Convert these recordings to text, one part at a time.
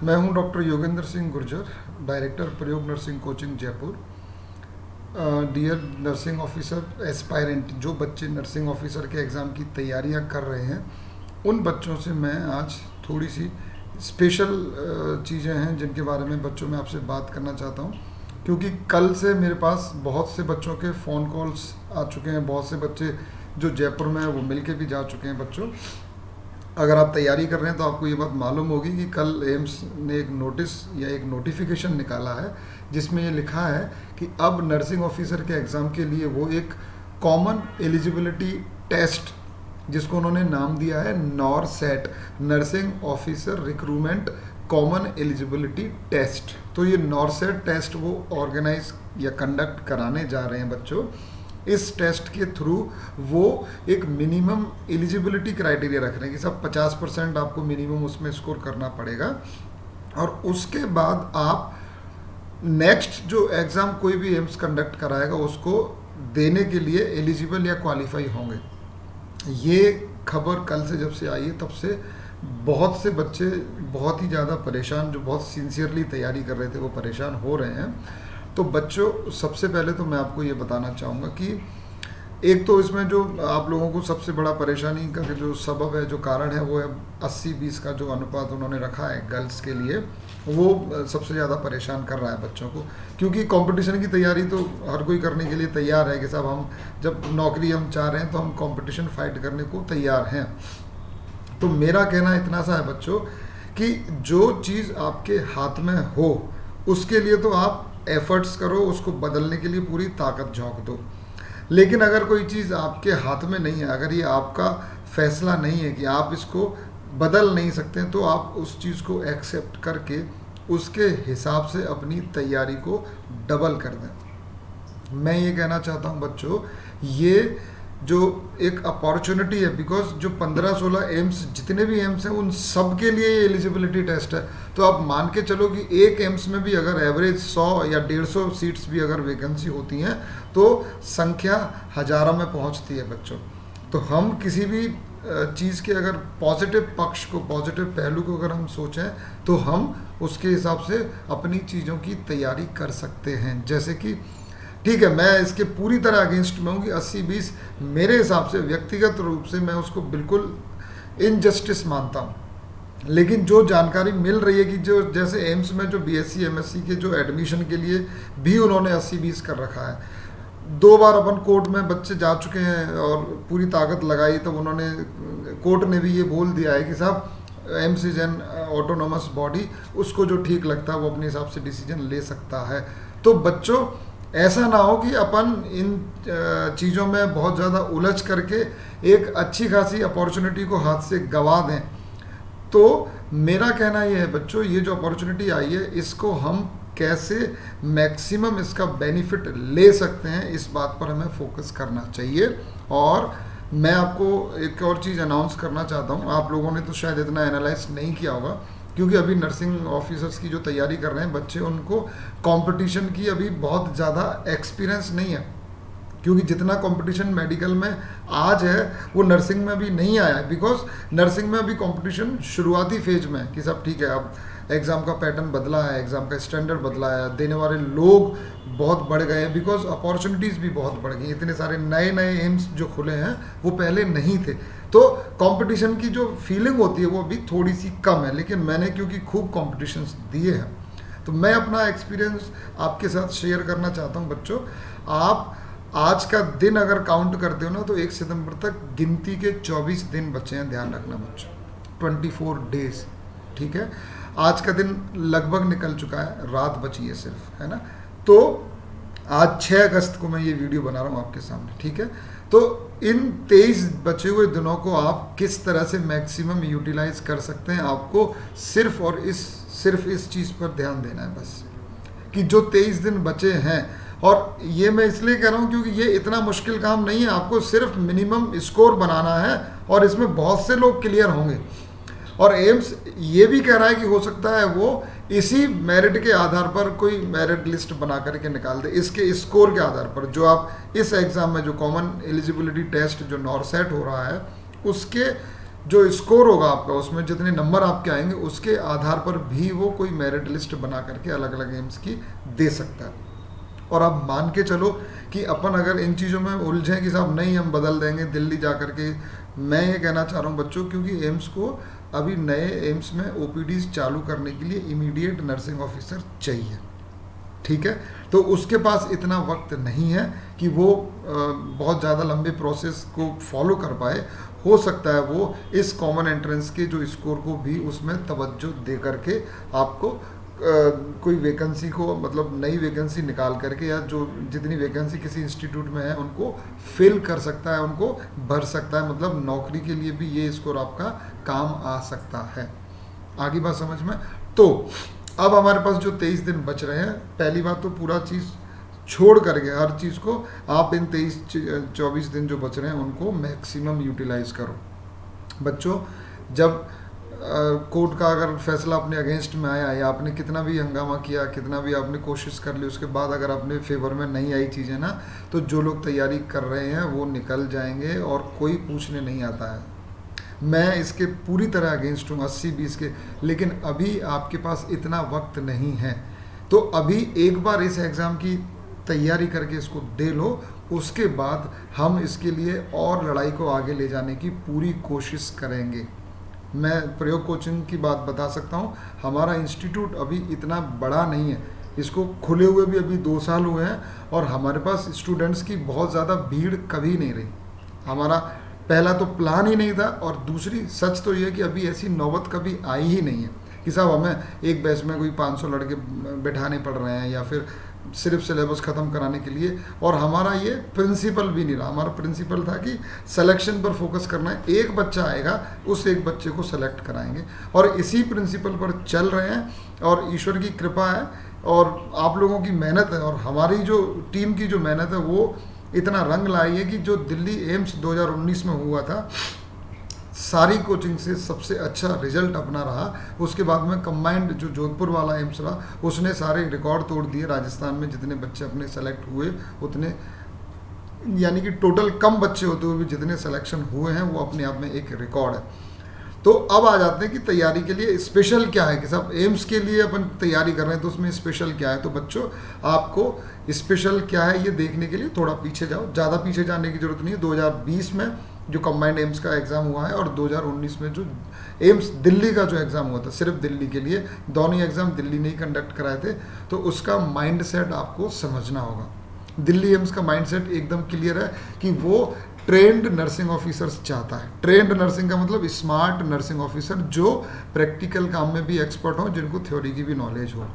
मैं हूं doctor Yogendra Singh Gurjar, director Prayog nursing coaching Jaipur. Dear nursing officer aspirant, जो बच्चे नर्सिंग ऑफिसर के एग्ज़ाम की तैयारियां कर रहे हैं, उन बच्चों से मैं आज थोड़ी सी स्पेशल चीज़ें हैं जिनके बारे में बच्चों में आपसे बात करना चाहता हूं। क्योंकि कल से मेरे पास बहुत से बच्चों के फ़ोन कॉल्स आ चुके हैं, बहुत से बच्चे जो जयपुर में हैं वो मिल के भी जा चुके हैं। बच्चों, अगर आप तैयारी कर रहे हैं तो आपको ये बात मालूम होगी कि कल एम्स ने एक नोटिस या एक नोटिफिकेशन निकाला है जिसमें ये लिखा है कि अब नर्सिंग ऑफिसर के एग्ज़ाम के लिए वो एक कॉमन एलिजिबिलिटी टेस्ट, जिसको उन्होंने नाम दिया है NORCET, nursing officer recruitment common eligibility test. तो ये नॉरसेट टेस्ट वो ऑर्गेनाइज या कंडक्ट कराने जा रहे हैं बच्चों। इस टेस्ट के थ्रू वो एक मिनिमम एलिजिबिलिटी क्राइटेरिया रख रहे हैं कि सब 50% आपको मिनिमम उसमें स्कोर करना पड़ेगा, और उसके बाद आप नेक्स्ट जो एग्ज़ाम कोई भी एम्स कंडक्ट कराएगा उसको देने के लिए एलिजिबल या क्वालिफाई होंगे। ये खबर कल से जब से आई है तब से बहुत से बच्चे बहुत ही ज़्यादा परेशान, जो बहुत सिंसियरली तैयारी कर रहे थे वो परेशान हो रहे हैं। तो बच्चों, सबसे पहले तो मैं आपको ये बताना चाहूँगा कि एक तो इसमें जो आप लोगों को सबसे बड़ा परेशानी का जो सबब है, जो कारण है, वो है 80-20 का जो अनुपात उन्होंने रखा है गर्ल्स के लिए, वो सबसे ज़्यादा परेशान कर रहा है बच्चों को। क्योंकि कंपटीशन की तैयारी तो हर कोई करने के लिए तैयार है कि साहब हम जब नौकरी हम चाह रहे हैं तो हम कंपटीशन फाइट करने को तैयार हैं। तो मेरा कहना इतना सा है बच्चों कि जो चीज़ आपके हाथ में हो उसके लिए तो आप एफर्ट्स करो, उसको बदलने के लिए पूरी ताकत झोंक दो। लेकिन अगर कोई चीज़ आपके हाथ में नहीं है, अगर ये आपका फैसला नहीं है कि आप इसको बदल नहीं सकते, तो आप उस चीज़ को एक्सेप्ट करके उसके हिसाब से अपनी तैयारी को डबल कर दें। मैं ये कहना चाहता हूँ बच्चों, ये जो एक अपॉर्चुनिटी है, बिकॉज जो 15-16 एम्स जितने भी एम्स हैं उन सब के लिए ये एलिजिबिलिटी टेस्ट है। तो आप मान के चलो कि एक एम्स में भी अगर एवरेज 100 या 150 सीट्स भी अगर वैकेंसी होती हैं तो संख्या हज़ारों में पहुंचती है बच्चों। तो हम किसी भी चीज़ के अगर पॉजिटिव पक्ष को, पॉजिटिव पहलू को अगर हम सोचें तो हम उसके हिसाब से अपनी चीज़ों की तैयारी कर सकते हैं। जैसे कि ठीक है, मैं इसके पूरी तरह अगेंस्ट में हूँ कि 80-20 मेरे हिसाब से व्यक्तिगत रूप से मैं उसको बिल्कुल इनजस्टिस मानता हूँ। लेकिन जो जानकारी मिल रही है कि जो जैसे एम्स में जो बीएससी एमएससी के जो एडमिशन के लिए भी उन्होंने 80-20 कर रखा है। 2 बार अपन कोर्ट में बच्चे जा चुके हैं और पूरी ताकत लगाई, तब उन्होंने, कोर्ट ने भी ये बोल दिया है कि साहब AIIMS is an autonomous body, उसको जो ठीक लगता है वो अपने हिसाब से डिसीजन ले सकता है। तो बच्चों, ऐसा ना हो कि अपन इन चीज़ों में बहुत ज़्यादा उलझ करके एक अच्छी खासी अपॉर्चुनिटी को हाथ से गंवा दें। तो मेरा कहना ये है बच्चों, ये जो अपॉर्चुनिटी आई है इसको हम कैसे मैक्सिमम इसका बेनिफिट ले सकते हैं, इस बात पर हमें फोकस करना चाहिए। और मैं आपको एक और चीज़ अनाउंस करना चाहता हूँ, आप लोगों ने तो शायद इतना एनालाइज नहीं किया होगा, क्योंकि अभी नर्सिंग ऑफिसर्स की जो तैयारी कर रहे हैं बच्चे, उनको कंपटीशन की अभी बहुत ज़्यादा एक्सपीरियंस नहीं है। क्योंकि जितना कंपटीशन मेडिकल में आज है वो नर्सिंग में भी नहीं आया है, बिकॉज नर्सिंग में अभी कंपटीशन शुरुआती फेज में है कि सब ठीक है, अब एग्ज़ाम का पैटर्न बदला है, एग्ज़ाम का स्टैंडर्ड बदला है, देने वाले लोग बहुत बढ़ गए हैं, बिकॉज अपॉर्चुनिटीज़ भी बहुत बढ़ गई। इतने सारे नए नए एम्स जो खुले हैं वो पहले नहीं थे, तो कंपटीशन की जो फीलिंग होती है वो अभी थोड़ी सी कम है। लेकिन मैंने क्योंकि खूब कॉम्पिटिशन्स दिए हैं तो मैं अपना एक्सपीरियंस आपके साथ शेयर करना चाहता हूँ बच्चों। आप आज का दिन अगर काउंट करते हो ना तो 1 सितंबर तक गिनती के 24 दिन बचे हैं, ध्यान रखना बच्चों, 24 डेज, ठीक है। आज का दिन लगभग निकल चुका है, रात बची है सिर्फ, है ना। तो आज 6 अगस्त को मैं ये वीडियो बना रहा हूँ आपके सामने, ठीक है। तो इन 23 बचे हुए दिनों को आप किस तरह से मैक्सिमम यूटिलाइज कर सकते हैं, आपको सिर्फ इस चीज़ पर ध्यान देना है बस, कि जो 23 दिन बचे हैं, और ये मैं इसलिए कह रहा हूँ क्योंकि ये इतना मुश्किल काम नहीं है, आपको सिर्फ मिनिमम स्कोर बनाना है और इसमें बहुत से लोग क्लियर होंगे। और एम्स ये भी कह रहा है कि हो सकता है वो इसी मेरिट के आधार पर कोई मेरिट लिस्ट बना करके निकाल दे, इसके स्कोर के आधार पर, जो आप इस एग्ज़ाम में जो कॉमन एलिजिबिलिटी टेस्ट जो नॉरसेट हो रहा है उसके जो स्कोर होगा आपका, उसमें जितने नंबर आपके आएंगे उसके आधार पर भी वो कोई मेरिट लिस्ट बना करके अलग अलग एम्स की दे सकता है। और आप मान के चलो कि अपन अगर इन चीज़ों में उलझें कि साहब नहीं हम बदल देंगे दिल्ली जा करके, मैं ये कहना चाह रहा हूँ बच्चों, क्योंकि एम्स को अभी नए एम्स में ओपीडीज चालू करने के लिए इमीडिएट नर्सिंग ऑफिसर चाहिए, ठीक है। तो उसके पास इतना वक्त नहीं है कि वो बहुत ज़्यादा लंबे प्रोसेस को फॉलो कर पाए। हो सकता है वो इस कॉमन एंट्रेंस के जो स्कोर को भी उसमें तवज्जो दे करके आपको कोई वैकेंसी को, मतलब नई वैकेंसी निकाल करके, या जो जितनी वैकेंसी किसी इंस्टीट्यूट में है उनको फिल कर सकता है, उनको भर सकता है। मतलब नौकरी के लिए भी ये स्कोर आपका काम आ सकता है। आगे बात समझ में? तो अब हमारे पास जो 23 दिन बच रहे हैं, पहली बात तो पूरा चीज़ छोड़ करके हर चीज़ को आप इन 23-24 दिन जो बच रहे हैं उनको मैक्सिमम यूटिलाइज करो। बच्चों, जब कोर्ट का अगर फैसला अपने अगेंस्ट में आया, या आपने कितना भी हंगामा किया, कितना भी आपने कोशिश कर ली, उसके बाद अगर अपने फेवर में नहीं आई चीज़ें ना, तो जो लोग तैयारी कर रहे हैं वो निकल जाएंगे और कोई पूछने नहीं आता है। मैं इसके पूरी तरह अगेंस्ट हूँ 80-20 के, लेकिन अभी आपके पास इतना वक्त नहीं है। तो अभी एक बार इस एग्ज़ाम की तैयारी करके इसको दे लो, उसके बाद हम इसके लिए और लड़ाई को आगे ले जाने की पूरी कोशिश करेंगे। मैं प्रयोग कोचिंग की बात बता सकता हूँ, हमारा इंस्टीट्यूट अभी इतना बड़ा नहीं है, इसको खुले हुए भी अभी 2 साल हुए हैं, और हमारे पास स्टूडेंट्स की बहुत ज़्यादा भीड़ कभी नहीं रही। हमारा पहला तो प्लान ही नहीं था, और दूसरी सच तो ये कि अभी ऐसी नौबत कभी आई ही नहीं है कि साहब हमें एक बैच में कोई 500 लड़के बैठाने पड़ रहे हैं, या फिर सिर्फ सिलेबस ख़त्म कराने के लिए। और हमारा ये प्रिंसिपल भी नहीं रहा, हमारा प्रिंसिपल था कि सिलेक्शन पर फोकस करना है, एक बच्चा आएगा उस एक बच्चे को सेलेक्ट कराएंगे, और इसी प्रिंसिपल पर चल रहे हैं। और ईश्वर की कृपा है और आप लोगों की मेहनत है, और हमारी जो टीम की जो मेहनत है वो इतना रंग लाई है कि जो दिल्ली एम्स 2019 में हुआ था, सारी कोचिंग से सबसे अच्छा रिजल्ट अपना रहा। उसके बाद में कंबाइंड जो जोधपुर वाला एम्स रहा, उसने सारे रिकॉर्ड तोड़ दिए। राजस्थान में जितने बच्चे अपने सेलेक्ट हुए उतने, यानी कि टोटल कम बच्चे होते हुए भी जितने सिलेक्शन हुए हैं, वो अपने आप में एक रिकॉर्ड है। तो अब आ जाते हैं कि तैयारी के लिए स्पेशल क्या है, कि सब एम्स के लिए अपन तैयारी कर रहे हैं तो उसमें स्पेशल क्या है। तो बच्चों, आपको स्पेशल क्या है ये देखने के लिए थोड़ा पीछे जाओ, ज़्यादा पीछे जाने की जरूरत नहीं है। 2020 में जो कंबाइंड एम्स का एग्ज़ाम हुआ है, और 2019 में जो एम्स दिल्ली का जो एग्ज़ाम हुआ था सिर्फ दिल्ली के लिए, दोनों एग्ज़ाम दिल्ली ने ही कंडक्ट कराए थे। तो उसका माइंड सेट आपको समझना होगा। दिल्ली एम्स का माइंड सेट एकदम क्लियर है कि वो ट्रेंड नर्सिंग ऑफिसर्स चाहता है। ट्रेंड नर्सिंग का मतलब स्मार्ट नर्सिंग ऑफिसर, जो प्रैक्टिकल काम में भी एक्सपर्ट हो, जिनको थ्योरी की भी नॉलेज हो।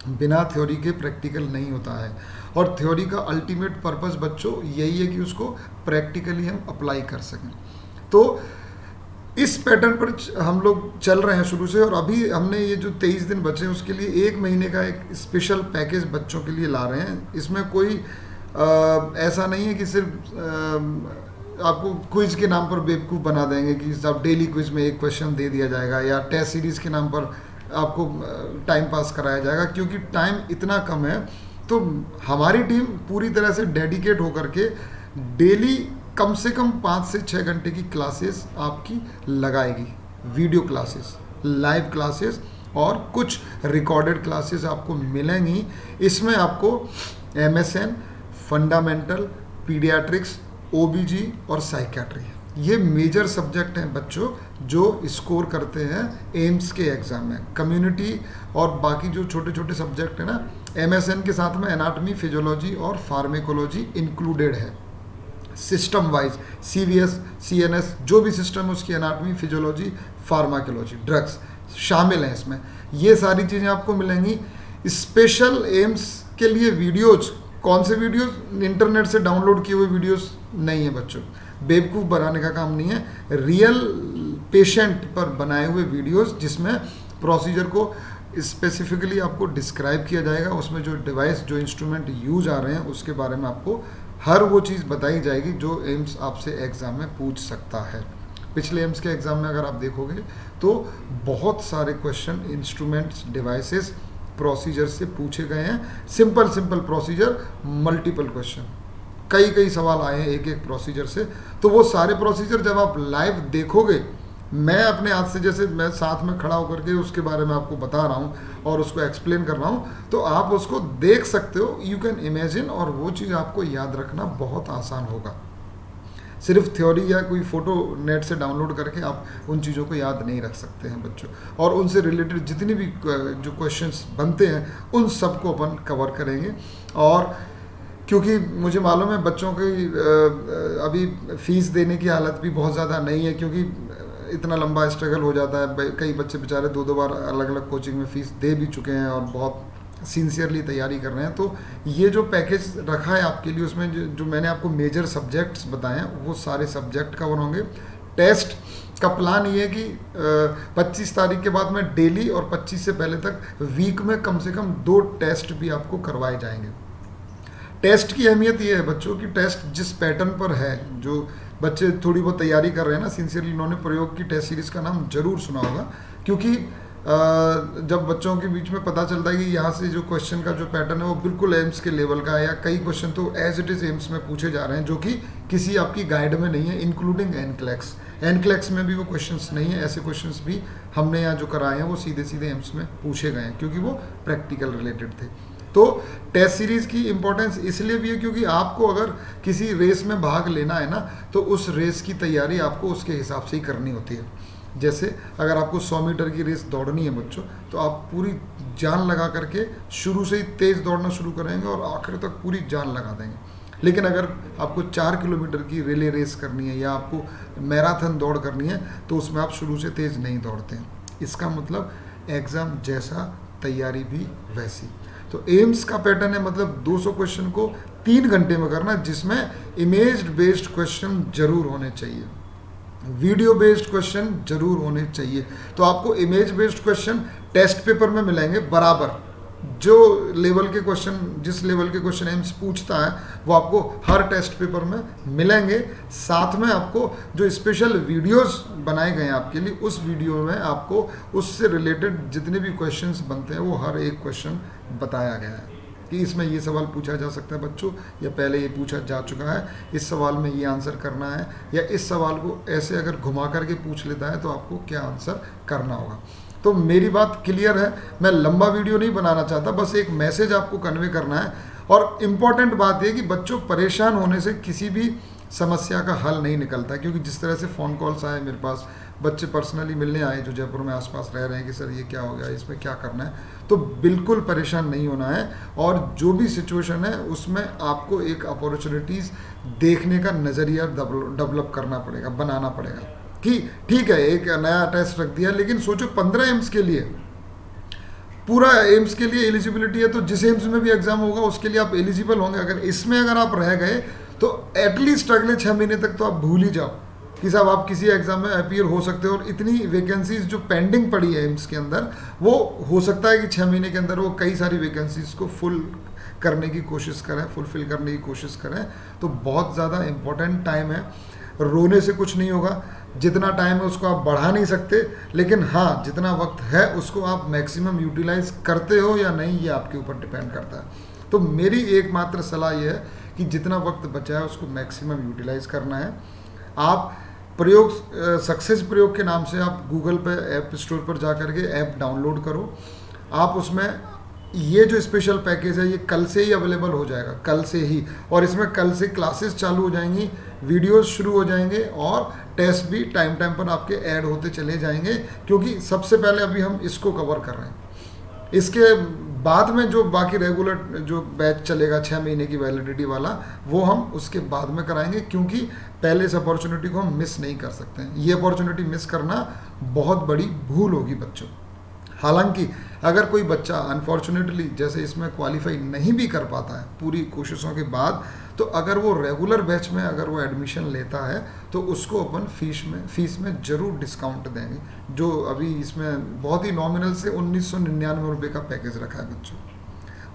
बिना थ्योरी के प्रैक्टिकल नहीं होता है, और थ्योरी का अल्टीमेट पर्पस बच्चों यही है कि उसको प्रैक्टिकली हम अप्लाई कर सकें। तो इस पैटर्न पर हम लोग चल रहे हैं शुरू से, और अभी हमने ये जो 23 दिन बचे हैं उसके लिए 1 महीने का एक स्पेशल पैकेज बच्चों के लिए ला रहे हैं। इसमें कोई ऐसा नहीं है कि सिर्फ आपको क्विज के नाम पर बेवकूफ़ बना देंगे कि सब डेली क्विज में एक क्वेश्चन दे दिया जाएगा, या टेस्ट सीरीज़ के नाम पर आपको टाइम पास कराया जाएगा, क्योंकि टाइम इतना कम है। तो हमारी टीम पूरी तरह से डेडिकेट होकर के डेली कम से कम 5 से 6 घंटे की क्लासेस आपकी लगाएगी। वीडियो क्लासेस, लाइव क्लासेस, और कुछ रिकॉर्डेड क्लासेस आपको मिलेंगी। इसमें आपको MSN, फंडामेंटल, पीडियाट्रिक्स, OBG और साइकियाट्री, ये मेजर सब्जेक्ट हैं बच्चों जो स्कोर करते हैं एम्स के एग्ज़ाम में। कम्युनिटी और बाकी जो छोटे छोटे सब्जेक्ट हैं ना, MSN के साथ में एनाटॉमी, फिजियोलॉजी और फार्मेकोलॉजी इंक्लूडेड है। सिस्टम वाइज CVS, CNS जो भी सिस्टम है उसकी एनाटॉमी, फिजियोलॉजी, फार्माकोलॉजी, ड्रग्स शामिल हैं इसमें। ये सारी चीज़ें आपको मिलेंगी। स्पेशल एम्स के लिए वीडियोज़, कौन से वीडियोस? इंटरनेट से डाउनलोड किए हुए वीडियोस नहीं है बच्चों, बेवकूफ़ बनाने का काम नहीं है। रियल पेशेंट पर बनाए हुए वीडियोस, जिसमें प्रोसीजर को स्पेसिफिकली आपको डिस्क्राइब किया जाएगा, उसमें जो डिवाइस, जो इंस्ट्रूमेंट यूज आ रहे हैं उसके बारे में आपको हर वो चीज़ बताई जाएगी जो एम्स आपसे एग्ज़ाम में पूछ सकता है। पिछले एम्स के एग्ज़ाम में अगर आप देखोगे तो बहुत सारे क्वेश्चन इंस्ट्रूमेंट्स, डिवाइसेस, प्रोसीजर से पूछे गए हैं। सिंपल प्रोसीजर, मल्टीपल क्वेश्चन, कई सवाल आए हैं एक एक प्रोसीजर से। तो वो सारे प्रोसीजर जब आप लाइव देखोगे मैं अपने हाथ से, जैसे मैं साथ में खड़ा होकर के उसके बारे में आपको बता रहा हूँ और उसको एक्सप्लेन कर रहा हूँ, तो आप उसको देख सकते हो, यू कैन इमेजिन, और वो चीज़ आपको याद रखना बहुत आसान होगा। सिर्फ थ्योरी या कोई फ़ोटो नेट से डाउनलोड करके आप उन चीज़ों को याद नहीं रख सकते हैं बच्चों। और उनसे रिलेटेड जितनी भी जो क्वेश्चंस बनते हैं उन सबको अपन कवर करेंगे। और क्योंकि मुझे मालूम है बच्चों की अभी फ़ीस देने की हालत भी बहुत ज़्यादा नहीं है, क्योंकि इतना लंबा स्ट्रगल हो जाता है। कई बच्चे बेचारे 2-2 बार अलग अलग कोचिंग में फ़ीस दे भी चुके हैं और बहुत सिंसियरली तैयारी कर रहे हैं। तो ये जो पैकेज रखा है आपके लिए, उसमें जो मैंने आपको मेजर सब्जेक्ट्स बताए हैं वो सारे सब्जेक्ट कवर होंगे। टेस्ट का प्लान ये है कि 25 तारीख के बाद में डेली और 25 से पहले तक वीक में कम से कम 2 टेस्ट भी आपको करवाए जाएंगे। टेस्ट की अहमियत ये है बच्चों की, टेस्ट जिस पैटर्न पर है, जो बच्चे थोड़ी बहुत तैयारी कर रहे हैं ना सिंसियरली, उन्होंने प्रयोग की टेस्ट सीरीज़ का नाम जरूर सुना होगा। क्योंकि जब बच्चों के बीच में पता चलता है कि यहाँ से जो क्वेश्चन का जो पैटर्न है वो बिल्कुल एम्स के लेवल का है, या कई क्वेश्चन तो एज इट इज़ एम्स में पूछे जा रहे हैं जो कि किसी आपकी गाइड में नहीं है, इंक्लूडिंग एनक्लेक्स। एनक्लेक्स में भी वो क्वेश्चंस नहीं है, ऐसे क्वेश्चंस भी हमने यहाँ जो कराए हैं वो सीधे सीधे एम्स में पूछे गए हैं, क्योंकि वो प्रैक्टिकल रिलेटेड थे। तो टेस्ट सीरीज़ की इंपॉर्टेंस इसलिए भी है क्योंकि आपको अगर किसी रेस में भाग लेना है ना, तो उस रेस की तैयारी आपको उसके हिसाब से ही करनी होती है। जैसे अगर आपको 100 मीटर की रेस दौड़नी है बच्चों, तो आप पूरी जान लगा करके शुरू से ही तेज़ दौड़ना शुरू करेंगे और आखिर तक पूरी जान लगा देंगे। लेकिन अगर आपको 4 किलोमीटर की रिले रेस करनी है या आपको मैराथन दौड़ करनी है, तो उसमें आप शुरू से तेज़ नहीं दौड़ते हैं। इसका मतलब एग्ज़ाम जैसा तैयारी भी वैसी। तो एम्स का पैटर्न है, मतलब 200 क्वेश्चन को 3 घंटे में करना, जिसमें इमेज बेस्ड क्वेश्चन जरूर होने चाहिए, वीडियो बेस्ड क्वेश्चन जरूर होने चाहिए। तो आपको image based question test paper में मिलेंगे बराबर। जो लेवल के क्वेश्चन, जिस लेवल के क्वेश्चन एम्स पूछता है वो आपको हर टेस्ट पेपर में मिलेंगे। साथ में आपको जो स्पेशल वीडियोस बनाए गए हैं आपके लिए, उस वीडियो में आपको उससे रिलेटेड जितने भी क्वेश्चंस बनते हैं वो हर एक क्वेश्चन बताया गया है कि इसमें ये सवाल पूछा जा सकता है बच्चों, या पहले ये पूछा जा चुका है, इस सवाल में ये आंसर करना है, या इस सवाल को ऐसे अगर घुमा करके पूछ लेता है तो आपको क्या आंसर करना होगा। तो मेरी बात क्लियर है, मैं लंबा वीडियो नहीं बनाना चाहता, बस एक मैसेज आपको कन्वे करना है। और इम्पॉर्टेंट बात यह कि बच्चों परेशान होने से किसी भी समस्या का हल नहीं निकलता, क्योंकि जिस तरह से फ़ोन कॉल्स आए मेरे पास, बच्चे पर्सनली मिलने आए जो जयपुर में आसपास रह रहे हैं कि सर ये क्या हो गया, इसमें क्या करना है, तो बिल्कुल परेशान नहीं होना है। और जो भी सिचुएशन है उसमें आपको एक अपॉर्चुनिटीज़ देखने का नज़रिया डेवलप करना पड़ेगा, बनाना पड़ेगा कि ठीक है एक नया टेस्ट रख दिया, लेकिन सोचो 15 एम्स के लिए, पूरा एम्स के लिए एलिजिबिलिटी है, तो जिस एम्स में भी एग्जाम होगा उसके लिए आप एलिजिबल होंगे। अगर इसमें अगर आप रह गए तो एटलीस्ट अगले 6 महीने तक तो आप भूल ही जाओ कि साहब आप किसी एग्जाम में अपीयर हो सकते हो। और इतनी वैकेंसीज जो पेंडिंग पड़ी है एम्स के अंदर, वो हो सकता है कि 6 महीने के अंदर वो कई सारी वैकेंसीज को फुल करने की कोशिश करें, फुलफिल करने की कोशिश करें। तो बहुत ज़्यादा इम्पोर्टेंट टाइम है, रोने से कुछ नहीं होगा। जितना टाइम है उसको आप बढ़ा नहीं सकते, लेकिन हाँ जितना वक्त है उसको आप मैक्सिमम यूटिलाइज करते हो या नहीं, ये आपके ऊपर डिपेंड करता है। तो मेरी एकमात्र सलाह ये है कि जितना वक्त बचा है उसको मैक्सिमम यूटिलाइज करना है। आप प्रयोग सक्सेस प्रयोग के नाम से आप गूगल पे ऐप स्टोर पर जा कर के ऐप डाउनलोड करो। आप उसमें ये जो स्पेशल पैकेज है ये कल से ही अवेलेबल हो जाएगा, कल से ही। और इसमें कल से क्लासेस चालू हो जाएंगी, वीडियोस शुरू हो जाएंगे और टेस्ट भी टाइम टाइम पर आपके ऐड होते चले जाएंगे, क्योंकि सबसे पहले अभी हम इसको कवर कर रहे हैं। इसके बाद में जो बाकी रेगुलर जो बैच चलेगा 6 महीने की वैलिडिटी वाला, वो हम उसके बाद में कराएंगे, क्योंकि पहले इस अपॉर्चुनिटी को हम मिस नहीं कर सकते हैं। ये अपॉर्चुनिटी मिस करना बहुत बड़ी भूल होगी बच्चों। हालांकि अगर कोई बच्चा अनफॉर्चुनेटली जैसे इसमें क्वालिफाई नहीं भी कर पाता है पूरी कोशिशों के बाद, तो अगर वो रेगुलर बैच में अगर वो एडमिशन लेता है तो उसको अपन फीस में ज़रूर डिस्काउंट देंगे। जो अभी इसमें बहुत ही नॉमिनल से 1999 रुपये का पैकेज रखा है बच्चों।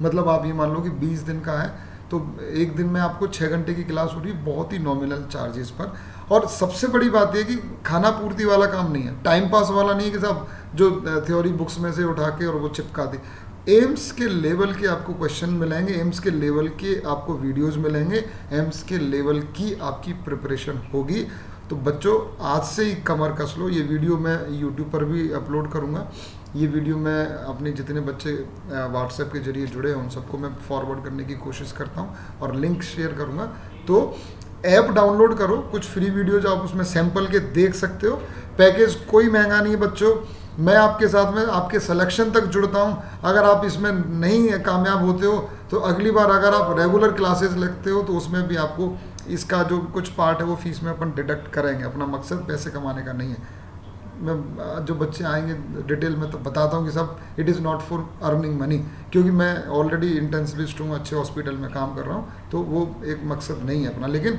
मतलब आप ये मान लो कि 20 दिन का है, तो एक दिन में आपको 6 घंटे की क्लास हो रही है बहुत ही नॉमिनल चार्जेस पर। और सबसे बड़ी बात यह कि खाना पूर्ति वाला काम नहीं है, टाइम पास वाला नहीं है कि साहब जो थ्योरी बुक्स में से उठा के और वो चिपका दी। एम्स के लेवल के आपको क्वेश्चन मिलेंगे, एम्स के लेवल के आपको वीडियोस मिलेंगे, एम्स के लेवल की आपकी प्रिपरेशन होगी। तो बच्चों आज से ही कमर कस लो। ये वीडियो मैं यूट्यूब पर भी अपलोड करूँगा। ये वीडियो मैं अपने जितने बच्चे व्हाट्सएप के जरिए जुड़े हैं उन सबको मैं फॉरवर्ड करने की कोशिश करता हूँ और लिंक शेयर करूँगा। तो ऐप डाउनलोड करो, कुछ फ्री वीडियोज आप उसमें सैंपल के देख सकते हो। पैकेज कोई महंगा नहीं है बच्चों, मैं आपके साथ में आपके सिलेक्शन तक जुड़ता हूँ। अगर आप इसमें नहीं कामयाब होते हो तो अगली बार अगर आप रेगुलर क्लासेस लगते हो तो उसमें भी आपको इसका जो कुछ पार्ट है वो फीस में अपन डिडक्ट करेंगे। अपना मकसद पैसे कमाने का नहीं है। मैं जो बच्चे आएंगे डिटेल में तो बताता हूँ कि सब it is not for earning money, क्योंकि मैं ऑलरेडी इंटेंसिविस्ट हूँ, अच्छे हॉस्पिटल में काम कर रहा हूँ, तो वो एक मकसद नहीं है अपना। लेकिन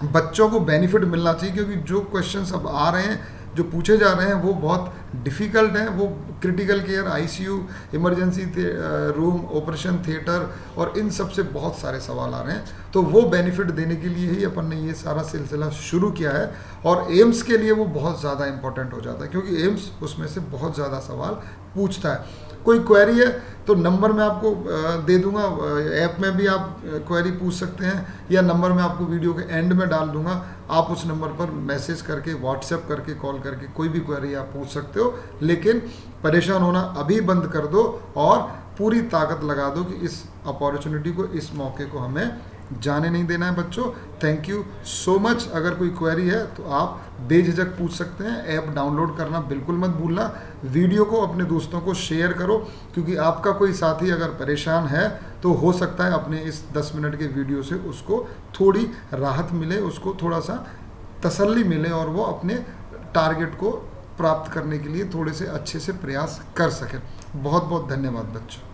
बच्चों को बेनिफिट मिलना चाहिए, क्योंकि जो क्वेश्चंस अब आ रहे हैं, जो पूछे जा रहे हैं वो बहुत डिफ़िकल्ट हैं। वो critical care, ICU, emergency room, operation theatre और इन सब से बहुत सारे सवाल आ रहे हैं। तो वो बेनिफिट देने के लिए ही अपन ने ये सारा सिलसिला शुरू किया है। और एम्स के लिए वो बहुत ज़्यादा इंपॉर्टेंट हो जाता है, क्योंकि एम्स उसमें से बहुत ज़्यादा सवाल पूछता है। कोई क्वेरी है तो नंबर मैं आपको दे दूंगा, ऐप में भी आप क्वेरी पूछ सकते हैं, या नंबर मैं आपको वीडियो के एंड में डाल दूंगा। आप उस नंबर पर मैसेज करके, व्हाट्सएप करके, कॉल करके कोई भी क्वेरी आप पूछ सकते हो। लेकिन परेशान होना अभी बंद कर दो और पूरी ताकत लगा दो कि इस अपॉर्चुनिटी को, इस मौके को हमें जाने नहीं देना है बच्चों। Thank you so much. अगर कोई क्वेरी है तो आप बेझिझक पूछ सकते हैं। ऐप डाउनलोड करना बिल्कुल मत भूलना। वीडियो को अपने दोस्तों को शेयर करो, क्योंकि आपका कोई साथी अगर परेशान है तो हो सकता है अपने इस 10 मिनट के वीडियो से उसको थोड़ी राहत मिले, उसको थोड़ा सा तसल्ली मिले और वो अपने टारगेट को प्राप्त करने के लिए थोड़े से अच्छे से प्रयास कर सके। बहुत बहुत धन्यवाद बच्चों।